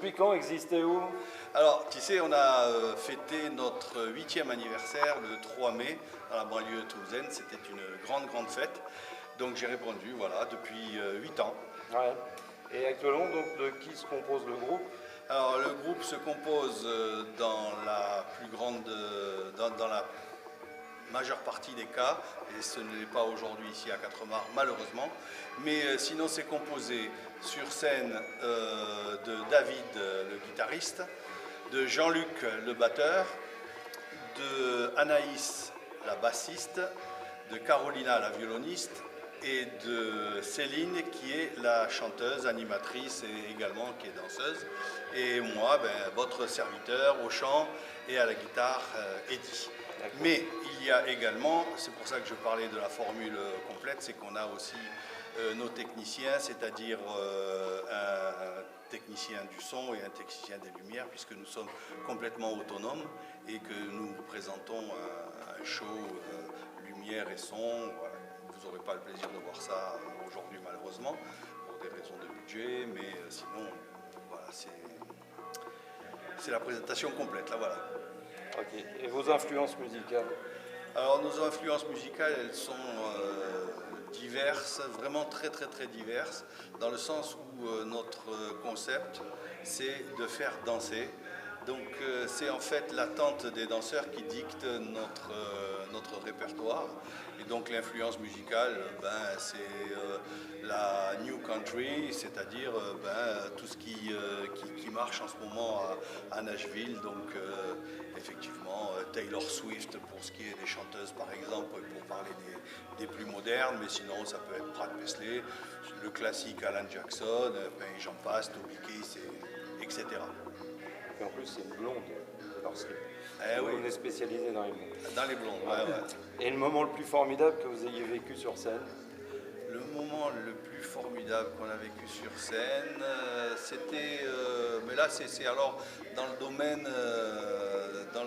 Depuis quand existez-vous? Alors, tu sais, on a fêté notre 8e anniversaire le 3 mai à la banlieue toulousaine. C'était une grande, grande fête. Donc j'ai répondu, voilà, depuis 8 ans. Ouais. Et actuellement, donc, de qui se compose le groupe? Alors, le groupe se compose dans la plus grande, dans la majeure partie des cas, et ce n'est pas aujourd'hui ici à Quatremar malheureusement, mais sinon c'est composé sur scène de David le guitariste, de Jean-Luc le batteur, de Anaïs la bassiste, de Carolina la violoniste et de Céline qui est la chanteuse, animatrice et également qui est danseuse, et moi, votre serviteur au chant et à la guitare, Eddy. Mais il y a également, c'est pour ça que je parlais de la formule complète, c'est qu'on a aussi nos techniciens, c'est-à-dire un technicien du son et un technicien des lumières, puisque nous sommes complètement autonomes et que nous présentons un show lumière et son. Voilà. Vous n'aurez pas le plaisir de voir ça aujourd'hui malheureusement, pour des raisons de budget, mais sinon, voilà, c'est la présentation complète, là voilà. Ok. Et vos influences musicales? Alors nos influences musicales, elles sont diverses, vraiment très très très diverses, dans le sens où notre concept, c'est de faire danser. Donc c'est en fait l'attente des danseurs qui dicte notre répertoire. Et donc l'influence musicale, c'est la New Country, c'est-à-dire tout ce qui marche en ce moment à Nashville. Donc effectivement Taylor Swift pour ce qui est des chanteuses par exemple, pour parler des plus modernes, mais sinon ça peut être Brad Paisley, le classique Alan Jackson, j'en passe, Toby Keith, etc. Et en plus, c'est une blonde, Taylor Swift. Oui. On est spécialisé dans les blondes. Dans les blondes, ouais. Et le moment le plus formidable que vous ayez vécu sur scène? Le moment le plus formidable qu'on a vécu sur scène, c'était, mais là c'est alors dans le domaine, dans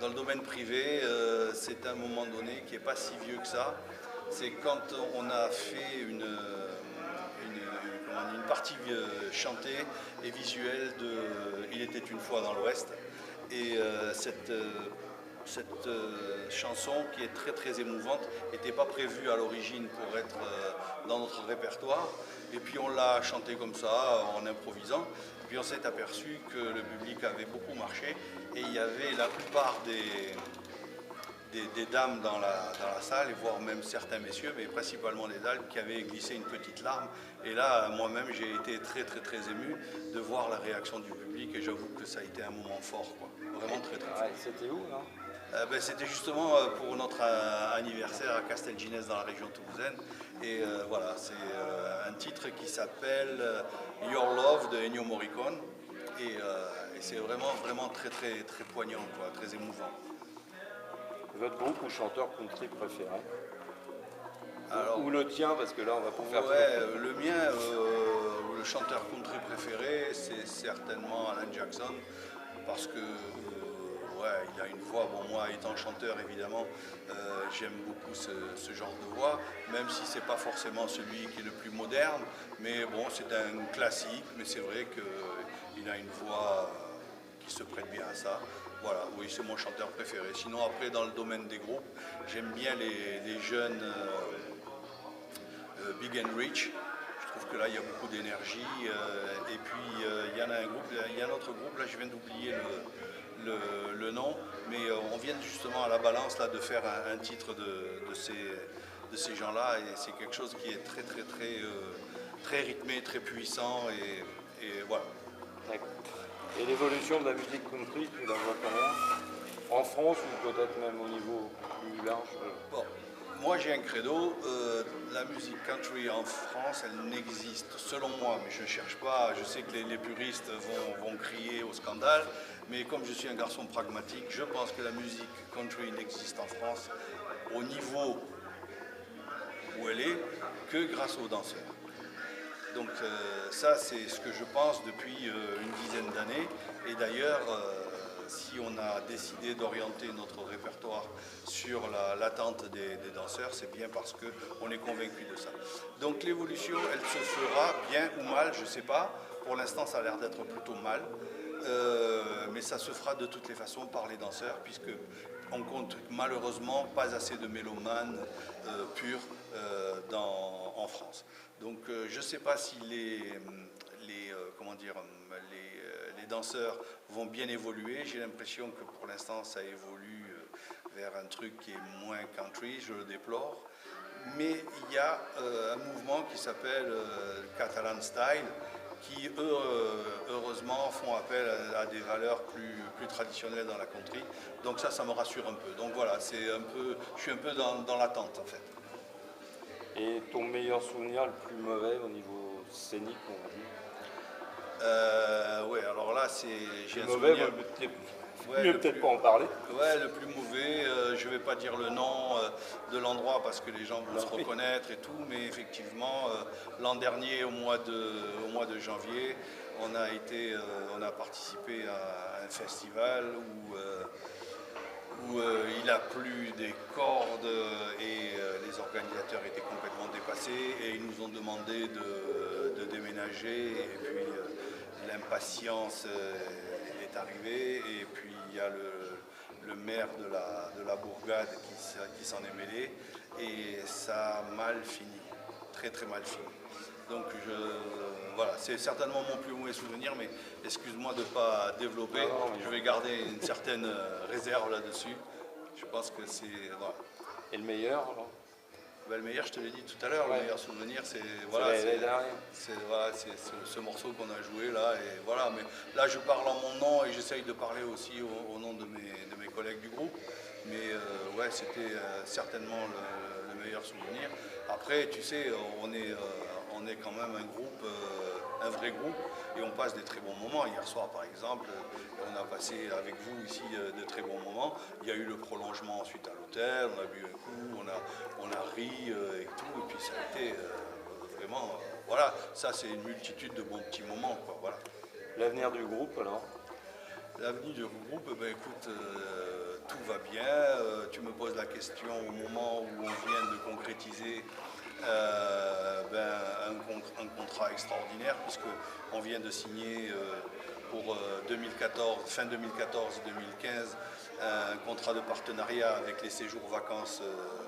le domaine privé, c'est un moment donné qui n'est pas si vieux que ça. C'est quand on a fait une partie chantée et visuelle de Il était une fois dans l'Ouest. Et cette chanson qui est très très émouvante n'était pas prévue à l'origine pour être dans notre répertoire. Et puis on l'a chantée comme ça, en improvisant. Et puis on s'est aperçu que le public avait beaucoup marché et il y avait la plupart des dames dans la salle, et voire même certains messieurs, mais principalement les dames, qui avaient glissé une petite larme. Et là, moi-même, j'ai été très très très ému de voir la réaction du public, et j'avoue que ça a été un moment fort, quoi. Vraiment très très fort. Ouais, c'était où, là? C'était justement pour notre anniversaire à Castelginest dans la région toulousaine. Et voilà, c'est un titre qui s'appelle Your Love de Ennio Morricone. Et c'est vraiment vraiment très très très poignant, quoi, très émouvant. Votre groupe ou chanteur country préféré? Alors, ou le tien, parce que là on va pas faire ça. Le mien, le chanteur country préféré, c'est certainement Alan Jackson, parce que il a une voix, bon, moi étant chanteur évidemment, j'aime beaucoup ce genre de voix, même si c'est pas forcément celui qui est le plus moderne, mais bon, c'est un classique, mais c'est vrai qu'il a une voix qui se prête bien à ça. Voilà, oui, c'est mon chanteur préféré. Sinon, après, dans le domaine des groupes, j'aime bien les jeunes Big and Rich. Je trouve que là, il y a beaucoup d'énergie. Et puis, il y en a un groupe, il y a un autre groupe, là, je viens d'oublier le nom, mais on vient justement à la balance là, de faire un titre de ces gens-là, et c'est quelque chose qui est très, très, très, très rythmé, très puissant, et voilà. D'accord. Et l'évolution de la musique country, tu la vois comment? En France ou peut-être même au niveau plus large? Bon, moi j'ai un credo, la musique country en France, elle n'existe selon moi, mais je ne cherche pas, je sais que les puristes vont crier au scandale, mais comme je suis un garçon pragmatique, je pense que la musique country n'existe en France au niveau où elle est que grâce aux danseurs. Donc ça, c'est ce que je pense depuis une dizaine d'années. Et d'ailleurs, si on a décidé d'orienter notre répertoire sur l'attente des danseurs, c'est bien parce qu'on est convaincu de ça. Donc l'évolution, elle se fera bien ou mal, je ne sais pas. Pour l'instant, ça a l'air d'être plutôt mal. Mais ça se fera de toutes les façons par les danseurs, puisque on compte malheureusement pas assez de mélomanes purs en France. Donc je ne sais pas si les danseurs vont bien évoluer. J'ai l'impression que pour l'instant ça évolue vers un truc qui est moins country, je le déplore. Mais il y a un mouvement qui s'appelle Catalan Style, qui heureusement font appel à des valeurs plus traditionnelles dans la country. Donc ça me rassure un peu. Donc voilà, je suis un peu dans l'attente en fait. Et ton meilleur souvenir, le plus mauvais au niveau scénique, on va dire? Ouais, alors là, j'ai un Mauvais, souvenir. Mieux peut-être pas en parler. Ouais, le plus mauvais, je ne vais pas dire le nom de l'endroit parce que les gens vont se reconnaître et tout, mais effectivement, l'an dernier, au mois de janvier, on a participé à un festival où il a plu des cordes et les organisateurs étaient complètement dépassés et ils nous ont demandé de déménager et puis l'impatience est arrivée et puis il y a le maire de la bourgade qui s'en est mêlé et ça a mal fini, très très mal fini. Donc voilà, c'est certainement mon plus mauvais souvenir, mais excuse-moi de ne pas développer, je vais garder une certaine réserve là-dessus. Je pense que c'est... Voilà. Et le meilleur alors? Ben, le meilleur, je te l'ai dit tout à l'heure, le meilleur souvenir, c'est ce morceau qu'on a joué là. Et voilà, mais là, je parle en mon nom et j'essaye de parler aussi au nom de mes collègues du groupe. Mais ouais, c'était certainement le meilleur souvenir. Après, tu sais, on est quand même un groupe, un vrai groupe, et on passe des très bons moments. Hier soir, par exemple, on a passé avec vous ici de très bons moments. Il y a eu le prolongement ensuite à l'hôtel, on a bu un coup, on a ri et tout, et puis ça a été vraiment... voilà, ça c'est une multitude de bons petits moments, quoi, voilà. L'avenir du groupe alors? L'avenir du groupe, ben écoute, tout va bien. Tu me poses la question au moment où on vient de concrétiser un contrat extraordinaire, puisqu'on vient de signer pour 2014, fin 2014-2015, un contrat de partenariat avec les séjours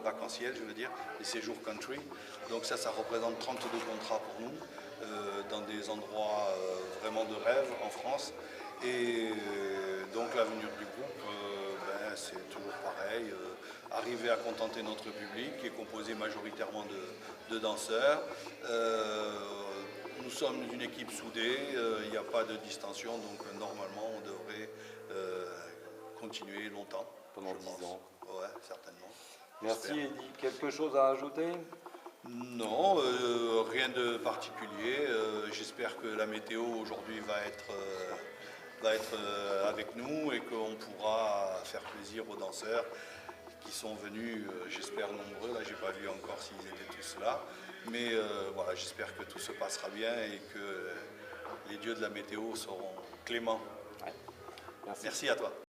vacanciels, je veux dire, les séjours country. Donc ça représente 32 contrats pour nous, dans des endroits vraiment de rêve en France. Et donc l'avenir du groupe, c'est toujours pareil, arriver à contenter notre public qui est composé majoritairement de danseurs. Nous sommes une équipe soudée, il n'y a pas de distension, donc normalement on devrait continuer longtemps. Pendant 10 ans. Ouais, certainement. Merci Eddy. Quelque chose à ajouter? Non, rien de particulier. J'espère que la météo aujourd'hui va être avec nous et qu'on pourra faire plaisir aux danseurs qui sont venus, j'espère nombreux. Là, j'ai pas vu encore s'ils étaient tous là, mais voilà, j'espère que tout se passera bien et que les dieux de la météo seront cléments. Ouais. Merci à toi.